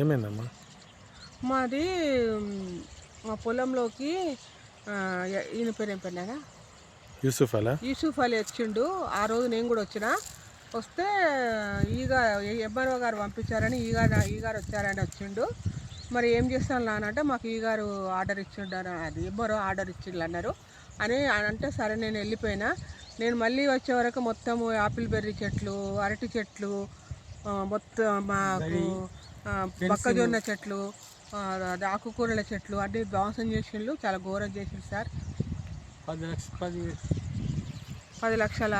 ఏమైందమ్మా? మాది మా పొలంలోకి ఈయన పేరు ఏం పేరునా యూసుఫ్ అలీ వచ్చిండు. ఆ రోజు నేను కూడా వచ్చిన. వస్తే ఎంఆర్ఓ గారు పంపించారని ఈగారు వచ్చారని వచ్చిండు. మరి ఏం చేస్తాను నానంటే మాకు ఈగారు ఆర్డర్ ఇచ్చిండు, అది ఎంఆర్ఓ ఆర్డర్ ఇచ్చిండు అన్నారు అని అంటే సరే నేను వెళ్ళిపోయినా. నేను మళ్ళీ వచ్చే వరకు మొత్తం యాపిల్ బెర్రీ చెట్లు, అరటి చెట్లు, మొత్తం మాకు మొక్కజొన్న చెట్లు, ఆకుకూరల చెట్లు అన్ని ధ్వంసం చేసిండ్రు. చాలా ఘోరం చేసిండు సార్. 10 లక్షల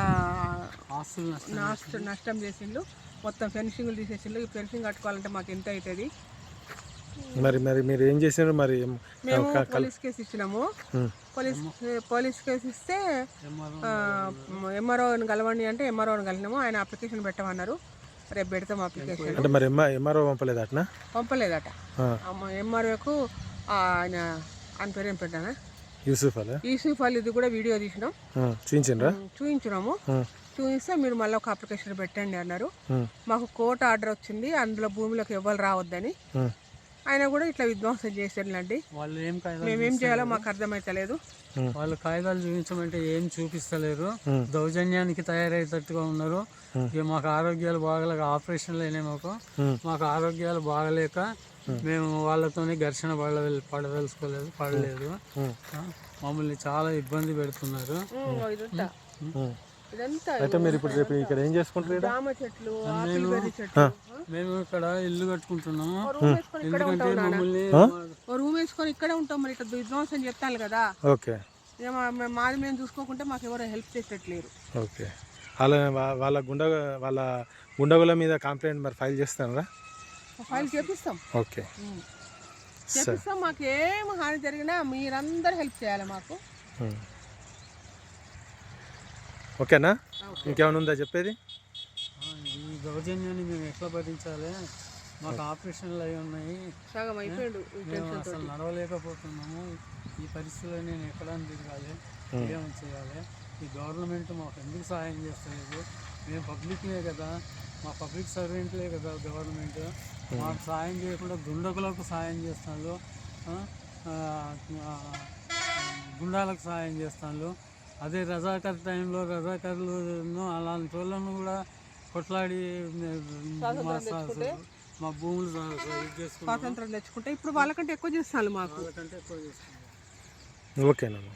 నష్టం చేసిండ్రు. మొత్తం ఫెన్సింగ్లు తీసేసిండ్రు. ఈ ఫెన్సింగ్ కట్టుకోవాలంటే మాకు ఎంత అవుతుంది? మరి మీరు ఏం చేసారు? మరి మేము పోలీస్ కేసు ఇచ్చినాము. పోలీస్ కేసు ఇస్తే ఎంఆర్ఓని కలవండి అంటే ఎంఆర్ఓని కలిగినాము. ఆయన అప్లికేషన్ పెట్టమన్నారు. రేపు పెడతాం అప్లికేషన్. అంటే మరి ఎంఆర్ఓ పంపలేదట? ఎంఆర్ఓకు ఆయన పేరు ఏం పెట్టానా యూసుఫ్ అలీది కూడా వీడియో తీసినాం, చూపించినాము. చూపిస్తే మీరు మళ్ళీ ఒక అప్లికేషన్ పెట్టండి అన్నారు. మాకు కోర్టు ఆర్డర్ వచ్చింది, అందులో భూమిలోకి ఎవరు రావద్దని. ఆయన కూడా ఇట్లా విధ్వంసం చేసేళ్ళండి. మేమేం చేయాలో మాకు అర్థమైతలేదు. వాళ్ళు కాగితాలు చూపించమంటే ఏం చూపిస్తలేరు, దౌర్జన్యానికి తయారయ్యేటట్టుగా ఉన్నారు. ఇక మాకు ఆరోగ్యాలు బాగలేక ఆపరేషన్లు అయినాయి. మాకు ఆరోగ్యాలు బాగలేక మేము వాళ్ళతోనే ఘర్షణ పడలేదు. మమ్మల్ని చాలా ఇబ్బంది పెడుతున్నారు. మేము ఇక్కడ ఇల్లు కట్టుకుంటున్నాము. ఎందుకంటే మమ్మల్ని రూమ్ వేసుకొని ఇక్కడే ఉంటాం. మరి ఇక్కడ విధ్వంసం చెప్తాను కదా, మాది మేము చూసుకోకుంటే మాకు ఎవరు హెల్ప్ చేసేట్లేరు. ఓకే, వాళ్ళ గుండగుల మీద కంప్లైంట్ మరి ఫైల్ చేస్తారా? ఫైల్ చేపిస్తాం. ఓకే, చేపిస్తాం. మాకు ఏం హాని జరిగినా మీరందరూ హెల్ప్ చేయాలి మాకు. ఓకేనా? ఇంకేమైనా ఉందా చెప్పేది? ఈ దౌర్జన్యాన్ని మేము ఎట్లా భరించాలి? మాకు ఆపరేషన్లు అవి ఉన్నాయి, అసలు నడవలేకపోతున్నాము. ఈ పరిస్థితుల్లో నేను ఎక్కడ తిరగాలి, ఏం చేయాలి? ఈ గవర్నమెంట్ మాకు ఎందుకు సహాయం చేస్తలేదు? మేము పబ్లిక్లే కదా, మా పబ్లిక్ సర్వెంట్లే కదా గవర్నమెంట్. మాకు సాయం చేయకుండా దుండగులకు సాయం చేస్తాను, గుండాలకు సాయం చేస్తాను. అదే రజాకర్ టైంలో రజాకర్లు అలాంటి వాళ్ళను కూడా కొట్లాడి మా భూములు స్వాతంత్రం తెచ్చుకుంటే ఇప్పుడు వాళ్ళకంటే ఎక్కువ చేస్తాను. మాకు ఓకేనమ్మా.